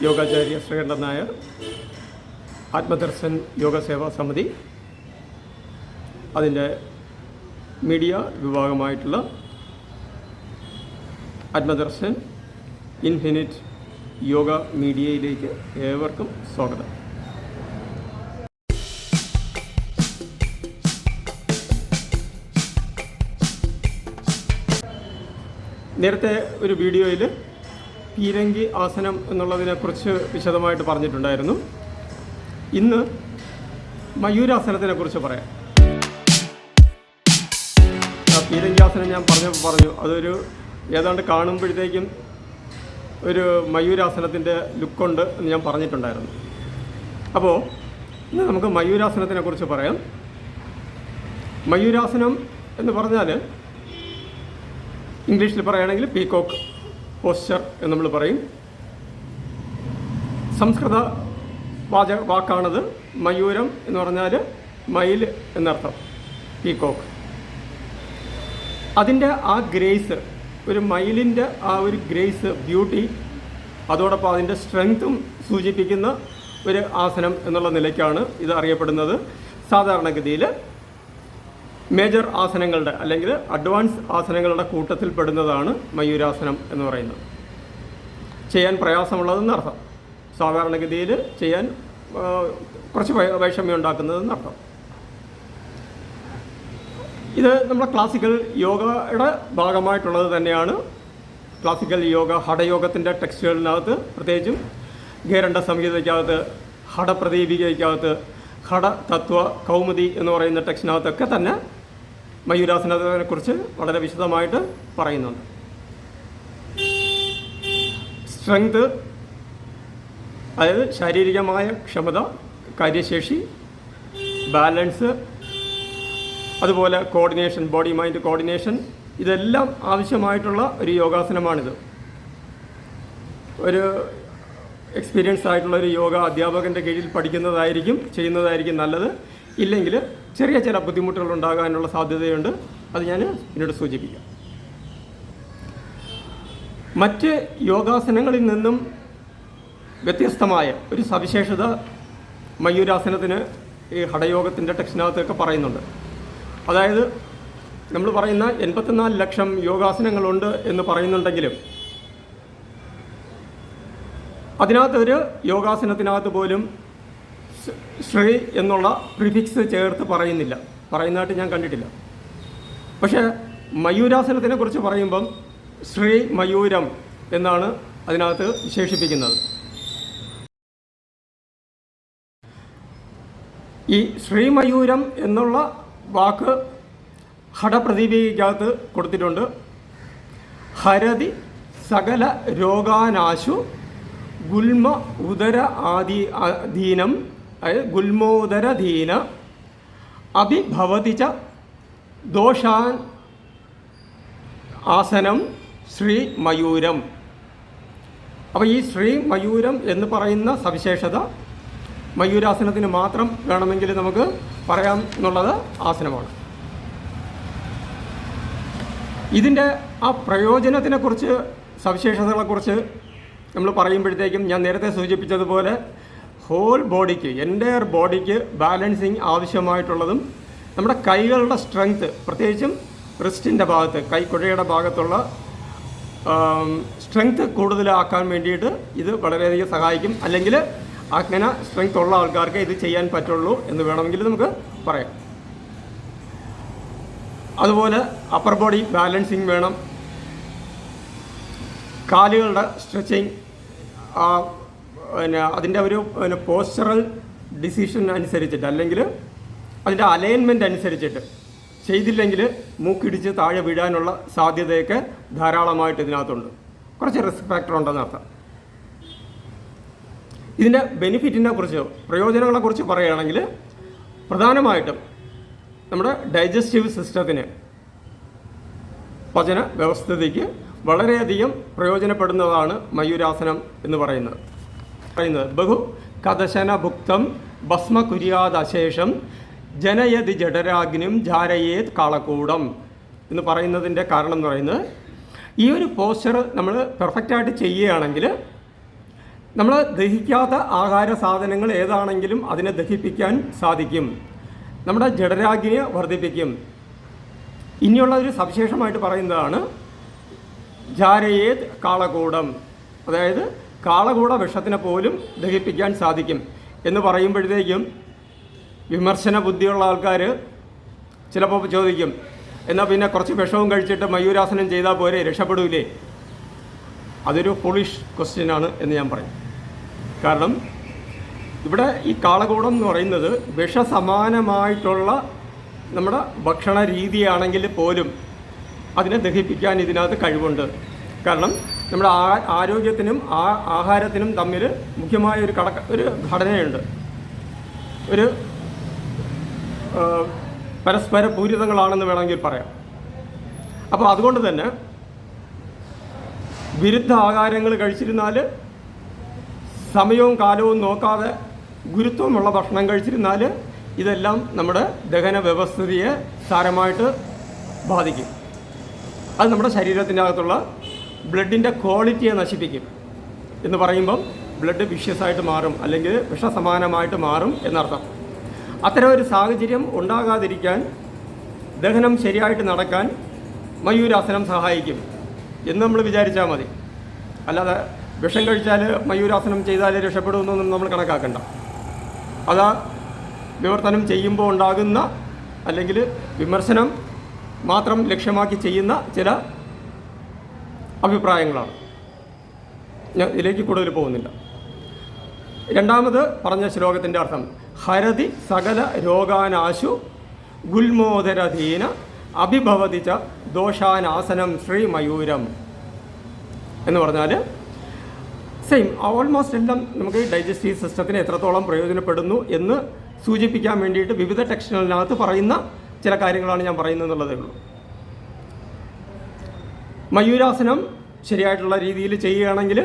യോഗാചാര്യ ശ്രീകണ്ഠൻ നായർ, ആത്മദർശൻ യോഗ സേവാ സമിതി, അതിൻ്റെ media വിഭാഗമായിട്ടുള്ള ആത്മദർശൻ infinite yoga മീഡിയയിലേക്ക് ഏവർക്കും സ്വാഗതം. നേരത്തെ ഒരു വീഡിയോയിൽ പീരങ്കി ആസനം എന്നുള്ളതിനെക്കുറിച്ച് വിശദമായിട്ട് പറഞ്ഞിട്ടുണ്ടായിരുന്നു. ഇന്ന് മയൂരാസനത്തിനെക്കുറിച്ച് പറയാം. പീരങ്കിയാസനം ഞാൻ പറഞ്ഞു അതൊരു ഏതാണ്ട് കാണുമ്പോഴത്തേക്കും ഒരു മയൂരാസനത്തിൻ്റെ ലുക്കുണ്ട് എന്ന് ഞാൻ പറഞ്ഞിട്ടുണ്ടായിരുന്നു. അപ്പോൾ ഇന്ന് നമുക്ക് മയൂരാസനത്തിനെക്കുറിച്ച് പറയാം. മയൂരാസനം എന്ന് പറഞ്ഞാൽ ഇംഗ്ലീഷിൽ പറയുകയാണെങ്കിൽ പീകോക്ക് പോസ്ചർ എന്ന് നമ്മൾ പറയും. സംസ്കൃത വാക്കാണത്. മയൂരം എന്ന് പറഞ്ഞാൽ മയിൽ എന്നർത്ഥം, പീകോക്ക്. അതിൻ്റെ ആ ഗ്രേസ്, ഒരു മയിലിൻ്റെ ആ ഒരു ഗ്രേസ്, ബ്യൂട്ടി, അതോടൊപ്പം അതിൻ്റെ സ്ട്രെങ്ത്തും സൂചിപ്പിക്കുന്ന ഒരു ആസനം എന്നുള്ള നിലയ്ക്കാണ് ഇത് അറിയപ്പെടുന്നത്. സാധാരണഗതിയിൽ മേജർ ആസനങ്ങളുടെ അല്ലെങ്കിൽ അഡ്വാൻസ് ആസനങ്ങളുടെ കൂട്ടത്തിൽപ്പെടുന്നതാണ് മയൂരാസനം എന്ന് പറയുന്നത്. ചെയ്യാൻ പ്രയാസമുള്ളതെന്നർത്ഥം, സാധാരണഗതിയിൽ ചെയ്യാൻ കുറച്ച് വൈഷമ്യം ഉണ്ടാക്കുന്നതെന്നർത്ഥം. ഇത് നമ്മുടെ ക്ലാസിക്കൽ യോഗയുടെ ഭാഗമായിട്ടുള്ളത് തന്നെയാണ്. ക്ലാസിക്കൽ യോഗ, ഹഠയോഗത്തിൻ്റെ ടെക്സ്റ്റുകളിനകത്ത്, പ്രത്യേകിച്ചും ഗേരണ്ട സംഹിതയ്ക്കകത്ത്, ഹഠപ്രദീപികയ്ക്കകത്ത്, ഹഠ തത്വ കൗമുദി എന്ന് പറയുന്ന ടെക്സ്റ്റിനകത്തൊക്കെ തന്നെ മയൂരാസനത്തെക്കുറിച്ച് വളരെ വിശദമായിട്ട് പറയുന്നുണ്ട്. സ്ട്രെങ്ത്, അതായത് ശാരീരികമായ ക്ഷമത, കാര്യശേഷി, ബാലൻസ്, അതുപോലെ കോർഡിനേഷൻ, ബോഡി മൈൻഡ് കോർഡിനേഷൻ, ഇതെല്ലാം ആവശ്യമായിട്ടുള്ള ഒരു യോഗാസനമാണിത്. ഒരു എക്സ്പീരിയൻസ് ആയിട്ടുള്ള ഒരു യോഗ അധ്യാപകൻ്റെ കീഴിൽ ചെയ്യുന്നതായിരിക്കും നല്ലത്. ഇല്ലെങ്കിൽ ചെറിയ ചില ബുദ്ധിമുട്ടുകൾ ഉണ്ടാകാനുള്ള സാധ്യതയുണ്ട്. അത് ഞാൻ പിന്നീട് സൂചിപ്പിക്കാം. മറ്റ് യോഗാസനങ്ങളിൽ നിന്നും വ്യത്യസ്തമായ ഒരു സവിശേഷത മയൂരാസനത്തിന് ഈ ഹഠയോഗത്തിൻ്റെ ടെക്സ്റ്റിനകത്തൊക്കെ പറയുന്നുണ്ട്. അതായത് നമ്മൾ പറയുന്ന 84 ലക്ഷം യോഗാസനങ്ങളുണ്ട് എന്ന് പറയുന്നുണ്ടെങ്കിലും അതിനകത്തൊരു യോഗാസനത്തിനകത്ത് പോലും ശ്രീ എന്നുള്ള പ്രിഫിക്സ് ചേർത്ത് പറയുന്നതായിട്ട് ഞാൻ കണ്ടിട്ടില്ല. പക്ഷേ മയൂരാസനത്തിനെ കുറിച്ച് പറയുമ്പം ശ്രീ മയൂരം എന്നാണ് അതിനകത്ത് വിശേഷിപ്പിക്കുന്നത്. ഈ ശ്രീമയൂരം എന്നുള്ള വാക്ക് ഹഠപ്രദീപികയ്ക്കകത്ത് കൊടുത്തിട്ടുണ്ട്. ഹരതി സകല രോഗാനാശു ഗുൽമ ഉദര ആദീനം, അതായത് ഗുൽമോദരധീന അഭിഭവതി ച ദോഷാൻ ആസനം ശ്രീ മയൂരം. അപ്പോൾ ഈ ശ്രീ മയൂരം എന്ന് പറയുന്ന സവിശേഷത മയൂരാസനത്തിന് മാത്രം വേണമെങ്കിൽ നമുക്ക് പറയാം എന്നുള്ളത് ആസനമാണ്. ഇതിൻ്റെ ആ പ്രയോജനത്തിനെക്കുറിച്ച്, സവിശേഷതകളെക്കുറിച്ച് നമ്മൾ പറയുമ്പോഴത്തേക്കും ഞാൻ നേരത്തെ സൂചിപ്പിച്ചതുപോലെ ഹോൾ ബോഡിക്ക്, എൻ്റയർ ബോഡിക്ക് ബാലൻസിങ് ആവശ്യമായിട്ടുള്ളതും നമ്മുടെ കൈകളുടെ സ്ട്രെങ്ത്ത്, പ്രത്യേകിച്ചും റിസ്റ്റിൻ്റെ ഭാഗത്ത്, കൈക്കുഴയുടെ ഭാഗത്തുള്ള സ്ട്രെങ്ത്ത് കൂടുതലാക്കാൻ വേണ്ടിയിട്ട് ഇത് വളരെയധികം സഹായിക്കും. അല്ലെങ്കിൽ അങ്ങനെ സ്ട്രെങ്ത് ഉള്ള ആൾക്കാർക്ക് ഇത് ചെയ്യാൻ പറ്റുള്ളൂ എന്ന് വേണമെങ്കിൽ നമുക്ക് പറയാം. അതുപോലെ അപ്പർ ബോഡി ബാലൻസിങ് വേണം. കാലുകളുടെ സ്ട്രെച്ചിങ്, അതിൻ്റെ ഒരു പോസ്ചറൽ ഡിസിഷൻ അനുസരിച്ചിട്ട്, അല്ലെങ്കിൽ അതിൻ്റെ അലൈൻമെൻറ്റ് അനുസരിച്ചിട്ട് ചെയ്തില്ലെങ്കിൽ മൂക്കിടിച്ച് താഴെ വീഴാനുള്ള സാധ്യതയൊക്കെ ധാരാളമായിട്ട് ഇതിനകത്തുണ്ട്. കുറച്ച് റിസ്ക് ഫാക്ടർ ഉണ്ടെന്നർത്ഥം. ഇതിൻ്റെ ബെനിഫിറ്റിനെ കുറിച്ച്, പ്രയോജനങ്ങളെക്കുറിച്ച് പറയുകയാണെങ്കിൽ പ്രധാനമായിട്ടും നമ്മുടെ ഡൈജസ്റ്റീവ് സിസ്റ്റത്തിന്, പചന വ്യവസ്ഥിതിക്ക് വളരെയധികം പ്രയോജനപ്പെടുന്നതാണ് മയൂരാസനം എന്ന് പറയുന്നത്. ബഹു കദശന ഭുക്തം ഭസ്മ കുര്യാദശേഷം ജനയതി ജഡരാഗ്നിം ജാരയേത് കാളക്കൂടം എന്ന് പറയുന്നതിൻ്റെ കാരണം എന്ന് പറയുന്നത്, ഈ ഒരു പോസ്ചർ നമ്മൾ പെർഫെക്റ്റായിട്ട് ചെയ്യുകയാണെങ്കിൽ നമ്മൾ ദഹിക്കാത്ത ആഹാര സാധനങ്ങൾ ഏതാണെങ്കിലും അതിനെ ദഹിപ്പിക്കാൻ സാധിക്കും. നമ്മുടെ ജഠരാഗ്നിയെ വർദ്ധിപ്പിക്കും. ഇനിയുള്ള ഒരു സവിശേഷമായിട്ട് പറയുന്നതാണ് ജാരയേത് കാളകൂടം, അതായത് കാളകൂട വിഷത്തിനെ പോലും ദഹിപ്പിക്കാൻ സാധിക്കും എന്ന് പറയുമ്പോഴത്തേക്കും വിമർശന ബുദ്ധിയുള്ള ആൾക്കാർ ചിലപ്പോൾ ചോദിക്കും, എന്നാൽ പിന്നെ കുറച്ച് വിഷവും കഴിച്ചിട്ട് മയൂരാസനം ചെയ്താൽ പോരെ, രക്ഷപ്പെടൂലേ? അതൊരു ഫുളിഷ് ക്വസ്റ്റ്യനാണ് എന്ന് ഞാൻ പറയും. കാരണം ഇവിടെ ഈ കാളകൂടം എന്ന് പറയുന്നത് വിഷസമാനമായിട്ടുള്ള നമ്മുടെ ഭക്ഷണ രീതിയാണെങ്കിൽ പോലും അതിനെ ദഹിപ്പിക്കാൻ ഇതിനകത്ത് കഴിവുണ്ട്. കാരണം നമ്മുടെ ആരോഗ്യത്തിനും ആഹാരത്തിനും തമ്മിൽ മുഖ്യമായ ഒരു ഘടനയുണ്ട്, ഒരു പരസ്പര പൂരിതങ്ങളാണെന്ന് വേണമെങ്കിൽ പറയാം. അപ്പോൾ അതുകൊണ്ട് തന്നെ വിരുദ്ധ ആഹാരങ്ങൾ കഴിച്ചിരുന്നാൽ, സമയവും കാലവും നോക്കാതെ ഗുരുത്വമുള്ള ഭക്ഷണം കഴിച്ചിരുന്നാൽ ഇതെല്ലാം നമ്മുടെ ദഹന വ്യവസ്ഥിതിയെ സാരമായിട്ട് ബാധിക്കും. അത് നമ്മുടെ ശരീരത്തിൻ്റെ അകത്തുള്ള ബ്ലഡിൻ്റെ ക്വാളിറ്റിയെ നശിപ്പിക്കും. എന്ന് പറയുമ്പം ബ്ലഡ് വിഷ്യസായിട്ട് മാറും, അല്ലെങ്കിൽ വിഷസമാനമായിട്ട് മാറും എന്നർത്ഥം. അത്തരം ഒരു സാഹചര്യം ഉണ്ടാകാതിരിക്കാൻ, ദഹനം ശരിയായിട്ട് നടക്കാൻ മയൂരാസനം സഹായിക്കും എന്ന് നമ്മൾ വിചാരിച്ചാൽ മതി. അല്ലാതെ വിഷം കഴിച്ചാൽ മയൂരാസനം ചെയ്താൽ രക്ഷപ്പെടുമെന്നൊന്നും നമ്മൾ കണക്കാക്കണ്ട. അതാ വിവർത്തനം ചെയ്യുമ്പോൾ ഉണ്ടാകുന്ന, അല്ലെങ്കിൽ വിമർശനം മാത്രം ലക്ഷ്യമാക്കി ചെയ്യുന്ന ചില അഭിപ്രായങ്ങളാണ്. ഞാൻ ഇതിലേക്ക് കൂടുതൽ പോകുന്നില്ല. രണ്ടാമത് പറഞ്ഞ ശ്ലോകത്തിൻ്റെ അർത്ഥം ഹരതി സകല രോഗാനാശു ഗുൽമോദരധീന അഭിഭവതിച്ച ദോഷാനാസനം ശ്രീമയൂരം എന്ന് പറഞ്ഞാൽ സെയിം ഓൾമോസ്റ്റ് എല്ലാം നമുക്ക് ഈ ഡൈജസ്റ്റീവ് സിസ്റ്റത്തിന് എത്രത്തോളം പ്രയോജനപ്പെടുന്നു എന്ന് സൂചിപ്പിക്കാൻ വേണ്ടിയിട്ട് വിവിധ ടെക്സ്റ്റുകളിനകത്ത് പറയുന്ന ചില കാര്യങ്ങളാണ് ഞാൻ പറയുന്നത് എന്നുള്ളതേ ഉള്ളൂ. മയൂരാസനം ശരിയായിട്ടുള്ള രീതിയിൽ ചെയ്യുകയാണെങ്കിൽ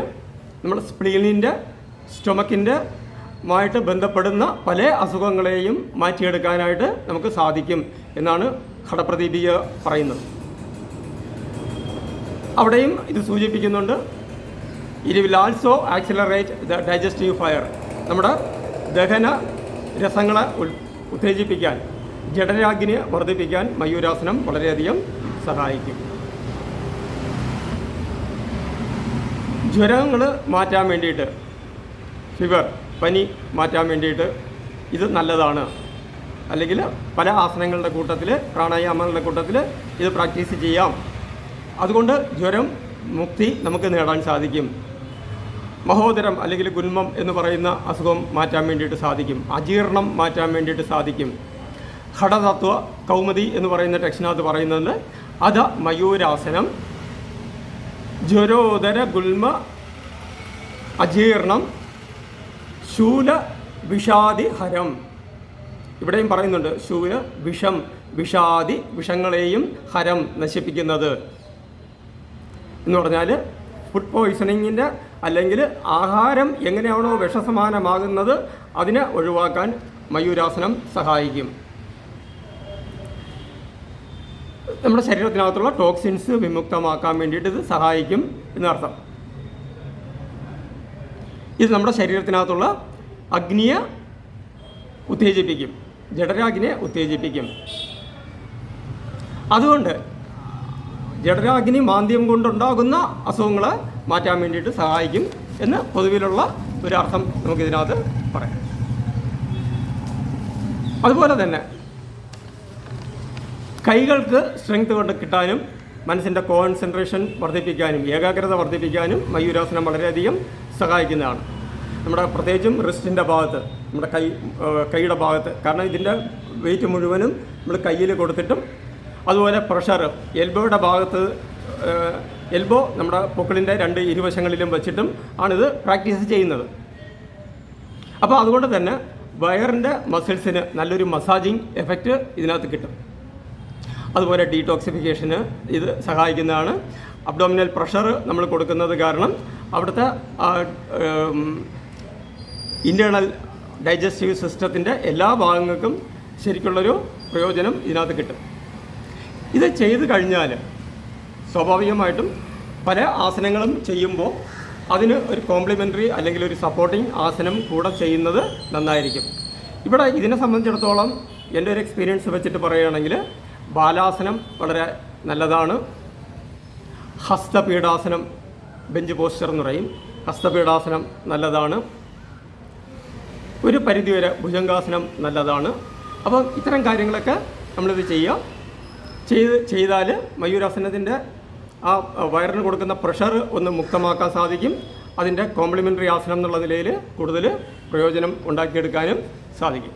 നമ്മൾ സ്പ്ലീനിൻ്റെ, സ്റ്റൊമക്കിൻ്റെ മായിട്ട് ബന്ധപ്പെടുന്ന പല അസുഖങ്ങളെയും മാറ്റിയെടുക്കാനായിട്ട് നമുക്ക് സാധിക്കും എന്നാണ് ഘടപ്രദീപിക പറയുന്നത്. അവിടെയും ഇത് സൂചിപ്പിക്കുന്നുണ്ട്, it will also accelerate the digestive fire. നമ്മുടെ ദഹന രസങ്ങളെ ഉത്തേജിപ്പിക്കാൻ, ജഠരാഗ്നിയെ വർദ്ധിപ്പിക്കാൻ മയൂരാസനം വളരെയധികം സഹായിക്കും. ജ്വരങ്ങൾ മാറ്റാൻ വേണ്ടിയിട്ട്, ഫീവർ, പനി മാറ്റാൻ വേണ്ടിയിട്ട് ഇത് നല്ലതാണ്. അല്ലെങ്കിൽ പല ആസനങ്ങളുടെ കൂട്ടത്തിൽ, പ്രാണായാമങ്ങളുടെ കൂട്ടത്തിൽ ഇത് പ്രാക്ടീസ് ചെയ്യാം. അതുകൊണ്ട് ജ്വരം മുക്തി നമുക്ക് നേടാൻ സാധിക്കും. മഹോദരം അല്ലെങ്കിൽ ഗുൽമം എന്ന് പറയുന്ന അസുഖം മാറ്റാൻ വേണ്ടിയിട്ട് സാധിക്കും. അജീർണം മാറ്റാൻ വേണ്ടിയിട്ട് സാധിക്കും. ഘടതത്വ കൗമുദി എന്ന് പറയുന്ന ടെക്സ്റ്റിനകത്ത് പറയുന്നത് അധ മയൂരാസനം ജ്വരോദര ഗുൽമ അജീർണം ശൂല വിഷാദി ഹരം. ഇവിടെയും പറയുന്നുണ്ട് ശൂല വിഷം, വിഷാദി വിഷങ്ങളെയും ഹരം നശിപ്പിക്കുന്നത് എന്ന് പറഞ്ഞാൽ ഫുഡ് പോയ്സണിങ്ങിൻ്റെ അല്ലെങ്കിൽ ആഹാരം എങ്ങനെയാണോ വിഷസമാനമാകുന്നത് അതിനെ ഒഴിവാക്കാൻ മയൂരാസനം സഹായിക്കും. നമ്മുടെ ശരീരത്തിനകത്തുള്ള ടോക്സിൻസ് വിമുക്തമാക്കാൻ വേണ്ടിയിട്ട് ഇത് സഹായിക്കും എന്നർത്ഥം. ഇത് നമ്മുടെ ശരീരത്തിനകത്തുള്ള അഗ്നിയെ ഉത്തേജിപ്പിക്കും, ജഠരാഗ്നിയെ ഉത്തേജിപ്പിക്കും. അതുകൊണ്ട് ജഠരാഗ്നി മാന്ദ്യം കൊണ്ടുണ്ടാകുന്ന അസുഖങ്ങളെ മാറ്റാൻ വേണ്ടിയിട്ട് സഹായിക്കും എന്ന് പൊതുവിലുള്ള ഒരർത്ഥം നമുക്കിതിനകത്ത് പറയാം. അതുപോലെ തന്നെ കൈകൾക്ക് സ്ട്രെങ്ത് കൊണ്ട് കിട്ടാനും മനസ്സിൻ്റെ കോൺസെൻട്രേഷൻ വർദ്ധിപ്പിക്കാനും ഏകാഗ്രത വർദ്ധിപ്പിക്കാനും മയൂരാസനം വളരെയധികം സഹായിക്കുന്നതാണ്. നമ്മുടെ പ്രത്യേകിച്ചും റിസ്റ്റിൻ്റെ ഭാഗത്ത്, നമ്മുടെ കൈയുടെ ഭാഗത്ത്, കാരണം ഇതിൻ്റെ വെയിറ്റ് മുഴുവനും നമ്മൾ കയ്യിൽ കൊടുത്തിട്ടും, അതുപോലെ പ്രഷർ എൽബോയുടെ ഭാഗത്ത്, എൽബോ നമ്മുടെ പൊക്കിളിൻ്റെ രണ്ട് ഇരുവശങ്ങളിലും വെച്ചിട്ടും ആണിത് പ്രാക്ടീസ് ചെയ്യുന്നത്. അപ്പോൾ അതുകൊണ്ട് തന്നെ വയറിൻ്റെ മസിൽസിന് നല്ലൊരു മസാജിങ് എഫക്റ്റ് ഇതിനകത്ത് കിട്ടും. അതുപോലെ ഡീടോക്സിഫിക്കേഷന് ഇത് സഹായിക്കുന്നതാണ്. അബ്ഡോമിനൽ പ്രഷർ നമ്മൾ കൊടുക്കുന്നത് കാരണം അവിടുത്തെ ഇൻറ്റേർണൽ ഡൈജസ്റ്റീവ് സിസ്റ്റത്തിൻ്റെ എല്ലാ ഭാഗങ്ങൾക്കും ശരിക്കുള്ളൊരു പ്രയോജനം ഇതിനകത്ത് കിട്ടും. ഇത് ചെയ്ത് കഴിഞ്ഞാൽ സ്വാഭാവികമായിട്ടും പല ആസനങ്ങളും ചെയ്യുമ്പോൾ അതിന് ഒരു കോംപ്ലിമെൻ്ററി അല്ലെങ്കിൽ ഒരു സപ്പോർട്ടിങ് ആസനം കൂടെ ചെയ്യുന്നത് നന്നായിരിക്കും. ഇവിടെ ഇതിനെ സംബന്ധിച്ചിടത്തോളം എൻ്റെ ഒരു എക്സ്പീരിയൻസ് വെച്ചിട്ട് പറയുകയാണെങ്കിൽ ബാലാസനം വളരെ നല്ലതാണ്. ഹസ്തപീഠാസനം, ബെഞ്ച് പോസ്ചർ എന്ന് പറയും, ഹസ്തപീഠാസനം നല്ലതാണ്. ഒരു പരിധിവരെ ഭുജംഗാസനം നല്ലതാണ്. അപ്പം ഇത്തരം കാര്യങ്ങളൊക്കെ നമ്മളിത് ചെയ്താൽ മയൂരാസനത്തിൻ്റെ ആ വയറിന് കൊടുക്കുന്ന പ്രഷർ ഒന്ന് മുക്തമാക്കാൻ സാധിക്കും. അതിൻ്റെ കോംപ്ലിമെൻ്ററി ആസനം എന്നുള്ള നിലയിൽ കൂടുതൽ പ്രയോജനം ഉണ്ടാക്കിയെടുക്കാനും സാധിക്കും.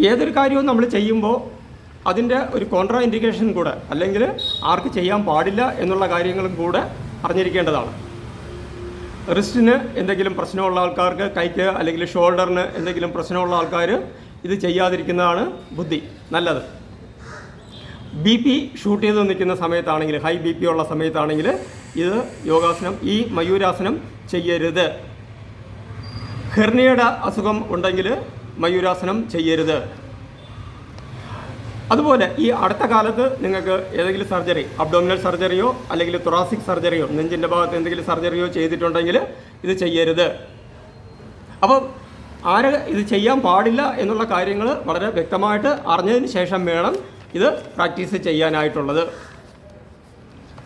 ഏതൊരു കാര്യവും നമ്മൾ ചെയ്യുമ്പോൾ അതിൻ്റെ ഒരു കോൺട്രാ ഇൻഡിക്കേഷൻ കൂടെ, അല്ലെങ്കിൽ ആർക്ക് ചെയ്യാൻ പാടില്ല എന്നുള്ള കാര്യങ്ങളും കൂടെ അറിഞ്ഞിരിക്കേണ്ടതാണ്. റിസ്റ്റിന് എന്തെങ്കിലും പ്രശ്നമുള്ള ആൾക്കാർക്ക്, കൈക്ക് അല്ലെങ്കിൽ ഷോൾഡറിന് എന്തെങ്കിലും പ്രശ്നമുള്ള ആൾക്കാർ ഇത് ചെയ്യാതിരിക്കുന്നതാണ് നല്ലത്. BP ഷൂട്ട് ചെയ്ത് നിൽക്കുന്ന സമയത്താണെങ്കിൽ, ഹൈ BP ഉള്ള സമയത്താണെങ്കിൽ ഇത് യോഗാസനം, ഈ മയൂരാസനം ചെയ്യരുത്. ഹെർണിയയുടെ അസുഖം ഉണ്ടെങ്കിൽ മയൂരാസനം ചെയ്യരുത്. അതുപോലെ ഈ അടുത്ത കാലത്ത് നിങ്ങൾക്ക് ഏതെങ്കിലും സർജറി, അബ്ഡോമിനൽ സർജറിയോ അല്ലെങ്കിൽ തൊറാസിക് സർജറിയോ, നെഞ്ചിൻ്റെ ഭാഗത്ത് എന്തെങ്കിലും സർജറിയോ ചെയ്തിട്ടുണ്ടെങ്കിൽ ഇത് ചെയ്യരുത്. അപ്പം ഇത് ചെയ്യാൻ പാടില്ല എന്നുള്ള കാര്യങ്ങൾ വളരെ വ്യക്തമായിട്ട് അറിഞ്ഞതിന് ശേഷം വേണം ഇത് പ്രാക്ടീസ് ചെയ്യാനായിട്ടുള്ളത്.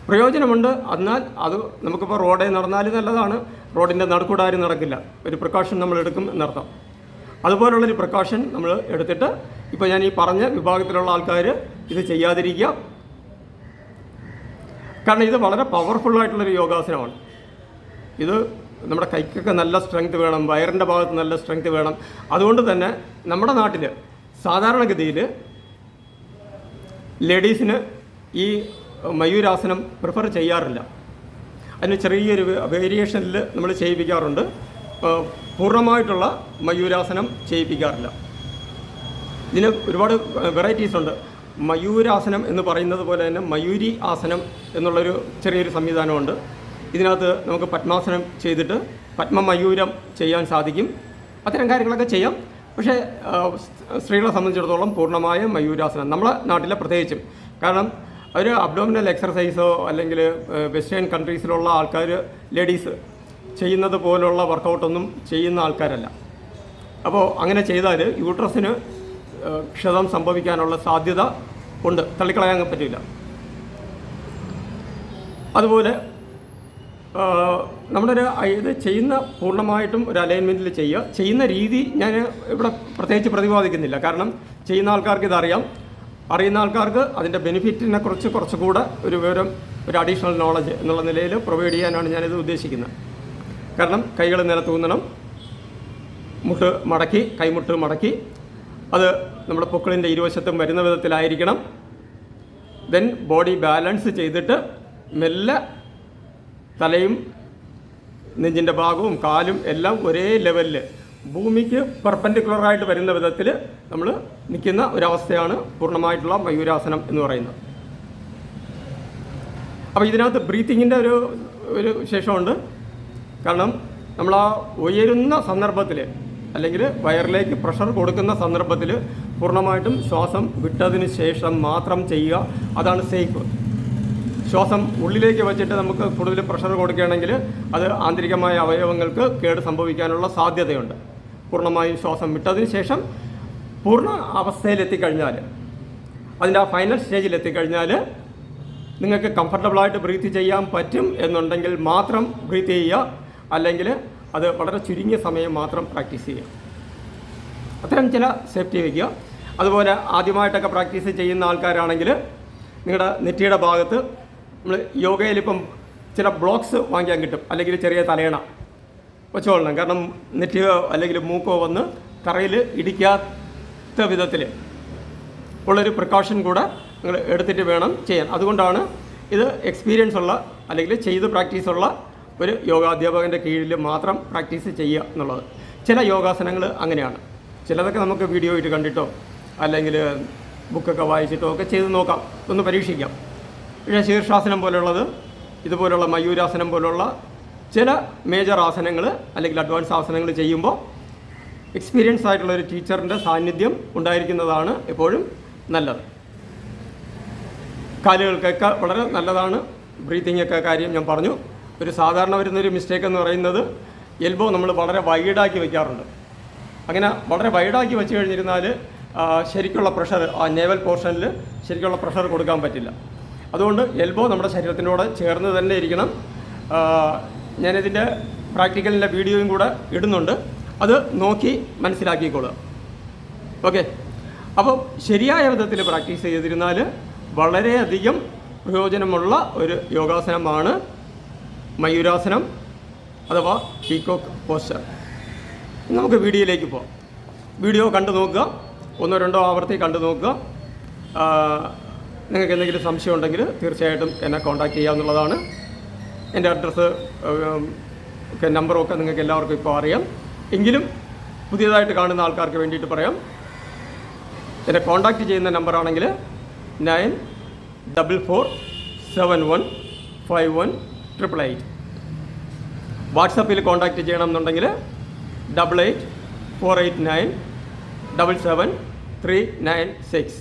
പ്രയോജനമുണ്ട്. എന്നാൽ അത് നമുക്കിപ്പോൾ റോഡിൽ നടന്നാൽ നല്ലതാണ്, റോഡിൻ്റെ നടുക്കൂടെ ആരും നടക്കില്ല, ഒരു പ്രിക്കോഷൻ നമ്മൾ എടുക്കും എന്നർത്ഥം. അതുപോലുള്ളൊരു പ്രിക്കോഷൻ നമ്മൾ എടുത്തിട്ട് ഇപ്പോൾ ഞാൻ ഈ പറഞ്ഞ വിഭാഗത്തിലുള്ള ആൾക്കാർ ഇത് ചെയ്യാതിരിക്കുക. കാരണം ഇത് വളരെ പവർഫുള്ളായിട്ടുള്ളൊരു യോഗാസനമാണ്. ഇത് നമ്മുടെ കൈക്കൊക്കെ നല്ല സ്ട്രെങ്ത് വേണം, വയറിൻ്റെ ഭാഗത്ത് നല്ല സ്ട്രെങ്ത് വേണം. അതുകൊണ്ട് തന്നെ നമ്മുടെ നാട്ടിൽ സാധാരണഗതിയിൽ ലേഡീസിന് ഈ മയൂരാസനം പ്രിഫർ ചെയ്യാറില്ല. അതിന് ചെറിയൊരു വേരിയേഷനിൽ നമ്മൾ ചെയ്യിപ്പിക്കാറുണ്ട്. പൂർണ്ണമായിട്ടുള്ള മയൂരാസനം ചെയ്യിപ്പിക്കാറില്ല. ഇതിന് ഒരുപാട് വെറൈറ്റീസ് ഉണ്ട്. മയൂരാസനം എന്ന് പറയുന്നത് പോലെ തന്നെ മയൂരി ആസനം എന്നുള്ളൊരു ചെറിയൊരു സംവിധാനമുണ്ട്. ഇതിനകത്ത് നമുക്ക് പത്മാസനം ചെയ്തിട്ട് പത്മമയൂരം ചെയ്യാൻ സാധിക്കും. അത്തരം കാര്യങ്ങളൊക്കെ ചെയ്യാം. പക്ഷേ സ്ത്രീകളെ സംബന്ധിച്ചിടത്തോളം പൂർണ്ണമായ മയൂരാസനം നമ്മളെ നാട്ടിലെ പ്രത്യേകിച്ചും, കാരണം ഒരു അബ്ഡോമിനൽ എക്സർസൈസോ അല്ലെങ്കിൽ വെസ്റ്റേൺ കൺട്രീസിലുള്ള ആൾക്കാർ, ലേഡീസ് ചെയ്യുന്നത് പോലുള്ള വർക്കൗട്ടൊന്നും ചെയ്യുന്ന ആൾക്കാരല്ല. അപ്പോൾ അങ്ങനെ ചെയ്താൽ യൂട്രസിന് ക്ഷതം സംഭവിക്കാനുള്ള സാധ്യത ഉണ്ട്, തള്ളിക്കളയാൻ പറ്റില്ല. അതുപോലെ നമ്മളൊരു ഇത് ചെയ്യുന്ന പൂർണ്ണമായിട്ടും ഒരു അലൈൻമെൻറ്റിൽ ചെയ്യുന്ന രീതി ഞാൻ ഇവിടെ പ്രത്യേകിച്ച് പ്രതിപാദിക്കുന്നില്ല. കാരണം ചെയ്യുന്ന ആൾക്കാർക്ക് ഇതറിയാം. അറിയുന്ന ആൾക്കാർക്ക് അതിൻ്റെ ബെനിഫിറ്റിനെ കുറിച്ച് കുറച്ചുകൂടെ ഒരു വിവരം, ഒരു അഡീഷണൽ നോളജ് എന്നുള്ള നിലയിൽ പ്രൊവൈഡ് ചെയ്യാനാണ് ഞാനിത് ഉദ്ദേശിക്കുന്നത്. കാരണം കൈകൾ നിലത്തൂന്നണം, മുട്ട് മടക്കി, കൈമുട്ട് മടക്കി, അത് നമ്മുടെ പൊക്കിളിൻ്റെ ഇരുവശത്തും വരുന്ന വിധത്തിലായിരിക്കണം. ദെൻ ബോഡി ബാലൻസ് ചെയ്തിട്ട് മെല്ലെ തലയും നെഞ്ചിൻ്റെ ഭാഗവും കാലും എല്ലാം ഒരേ ലെവലിൽ ഭൂമിക്ക് പെർപെൻഡിക്കുലറായിട്ട് വരുന്ന വിധത്തിൽ നമ്മൾ നിൽക്കുന്ന ഒരവസ്ഥയാണ് പൂർണ്ണമായിട്ടുള്ള മയൂരാസനം എന്ന് പറയുന്നത്. അപ്പോൾ ഇതിനകത്ത് ബ്രീത്തിങ്ങിൻ്റെ ഒരു വിശേഷമുണ്ട്. കാരണം നമ്മൾ ആ ഉയരുന്ന സന്ദർഭത്തിൽ അല്ലെങ്കിൽ വയറിലേക്ക് പ്രഷർ കൊടുക്കുന്ന സന്ദർഭത്തിൽ പൂർണ്ണമായിട്ടും ശ്വാസം വിട്ടതിന് ശേഷം മാത്രം ചെയ്യുക. അതാണ് സേഫ്. ശ്വാസം ഉള്ളിലേക്ക് വെച്ചിട്ട് നമുക്ക് കൂടുതൽ പ്രഷർ കൊടുക്കുകയാണെങ്കിൽ അത് ആന്തരികമായ അവയവങ്ങൾക്ക് കേട് സംഭവിക്കാനുള്ള സാധ്യതയുണ്ട്. പൂർണ്ണമായും ശ്വാസം വിട്ടതിന് ശേഷം പൂർണ്ണ അവസ്ഥയിലെത്തിക്കഴിഞ്ഞാൽ, അതിൻ്റെ ആ ഫൈനൽ സ്റ്റേജിലെത്തിക്കഴിഞ്ഞാൽ നിങ്ങൾക്ക് കംഫർട്ടബിളായിട്ട് ബ്രീത്ത് ചെയ്യാൻ പറ്റും എന്നുണ്ടെങ്കിൽ മാത്രം ബ്രീത്ത് ചെയ്യുക. അല്ലെങ്കിൽ അത് വളരെ ചുരുങ്ങിയ സമയം മാത്രം പ്രാക്ടീസ് ചെയ്യുക. അത്തരം ചില സേഫ്റ്റി വയ്ക്കുക. അതുപോലെ ആദ്യമായിട്ടൊക്കെ പ്രാക്ടീസ് ചെയ്യുന്ന ആൾക്കാരാണെങ്കിൽ നിങ്ങളുടെ നെറ്റിയുടെ ഭാഗത്ത് നമ്മൾ യോഗയിലിപ്പം ചില ബ്ലോക്സ് വാങ്ങിക്കാൻ കിട്ടും, അല്ലെങ്കിൽ ചെറിയ തലയണ വെച്ചോളണം. കാരണം നെറ്റിയോ അല്ലെങ്കിൽ മൂക്കോ വന്ന് തറയിൽ ഇടിക്കാത്ത വിധത്തിൽ ഉള്ളൊരു പ്രിക്കോഷൻ കൂടെ നിങ്ങൾ എടുത്തിട്ട് വേണം ചെയ്യാൻ. അതുകൊണ്ടാണ് ഇത് എക്സ്പീരിയൻസ് ഉള്ള അല്ലെങ്കിൽ ചെയ്ത് പ്രാക്ടീസുള്ള ഒരു യോഗാധ്യാപകൻ്റെ കീഴിൽ മാത്രം പ്രാക്ടീസ് ചെയ്യുക എന്നുള്ളത്. ചില യോഗാസനങ്ങൾ അങ്ങനെയാണ്. ചിലതൊക്കെ നമുക്ക് വീഡിയോ ആയിട്ട് കണ്ടിട്ടോ അല്ലെങ്കിൽ ബുക്കൊക്കെ വായിച്ചിട്ടോ ഒക്കെ ചെയ്ത് നോക്കാം, ഒന്ന് പരീക്ഷിക്കാം. പക്ഷേ ശീർഷാസനം പോലുള്ളത്, ഇതുപോലുള്ള മയൂരാസനം പോലുള്ള ചില മേജർ ആസനങ്ങൾ അല്ലെങ്കിൽ അഡ്വാൻസ് ആസനങ്ങൾ ചെയ്യുമ്പോൾ എക്സ്പീരിയൻസ് ആയിട്ടുള്ളൊരു ടീച്ചറിൻ്റെ സാന്നിധ്യം ഉണ്ടായിരിക്കുന്നതാണ് എപ്പോഴും നല്ലത്. കാലുകൾക്കൊക്കെ വളരെ നല്ലതാണ്. ബ്രീത്തിങ് ഒക്കെ കാര്യം ഞാൻ പറഞ്ഞു. ഒരു സാധാരണ വരുന്നൊരു മിസ്റ്റേക്ക് എന്ന് പറയുന്നത് എൽബോ നമ്മൾ വളരെ വൈഡാക്കി വയ്ക്കാറുണ്ട്. അങ്ങനെ വളരെ വൈഡാക്കി വെച്ച് കഴിഞ്ഞിരുന്നാൽ ശരിക്കുള്ള പ്രഷർ ആ നേവൽ പോർഷനിൽ ശരിക്കുള്ള പ്രഷർ കൊടുക്കാൻ പറ്റില്ല. അതുകൊണ്ട് എൽബോ നമ്മുടെ ശരീരത്തിനോട് ചേർന്ന് തന്നെ ഇരിക്കണം. ഞാനിതിൻ്റെ പ്രാക്ടിക്കലിൻ്റെ വീഡിയോയും കൂടെ ഇടുന്നുണ്ട്, അത് നോക്കി മനസ്സിലാക്കിക്കോളുക. ഓക്കെ, അപ്പോൾ ശരിയായ വിധത്തിൽ പ്രാക്ടീസ് ചെയ്തിരുന്നാൽ വളരെയധികം പ്രയോജനമുള്ള ഒരു യോഗാസനമാണ് മയൂരാസനം അഥവാ പീകോക്ക് പോസ്ചർ. നമുക്ക് വീഡിയോയിലേക്ക് പോകാം. വീഡിയോ കണ്ടു നോക്കുക, 1-2 ആവർത്തി കണ്ടു നോക്കുക. നിങ്ങൾക്ക് എന്തെങ്കിലും സംശയം ഉണ്ടെങ്കിൽ തീർച്ചയായിട്ടും എന്നെ കോൺടാക്റ്റ് ചെയ്യാവുന്നതാണ്. എൻ്റെ അഡ്രസ്സ് നമ്പറും ഒക്കെ നിങ്ങൾക്ക് എല്ലാവർക്കും ഇപ്പോൾ അറിയാം. എങ്കിലും പുതിയതായിട്ട് കാണുന്ന ആൾക്കാർക്ക് വേണ്ടിയിട്ട് പറയാം. എന്നെ കോൺടാക്റ്റ് ചെയ്യുന്ന നമ്പറാണെങ്കിൽ 9447151888. വാട്സപ്പിൽ കോൺടാക്റ്റ് ചെയ്യണമെന്നുണ്ടെങ്കിൽ 8848977396.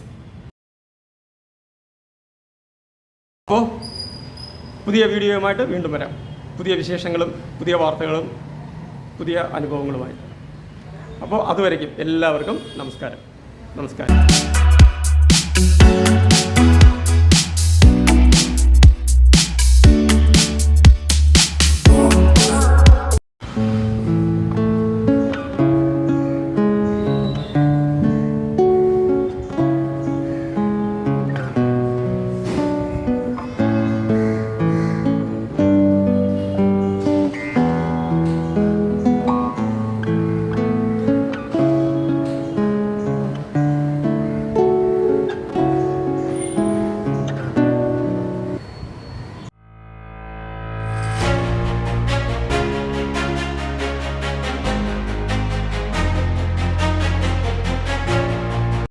അപ്പോൾ പുതിയ വീഡിയോയുമായിട്ട് വീണ്ടും വരാം. പുതിയ വിശേഷങ്ങളും പുതിയ വാർത്തകളും പുതിയ അനുഭവങ്ങളുമായിട്ട്. അപ്പോൾ അതുവരയ്ക്കും എല്ലാവർക്കും നമസ്കാരം.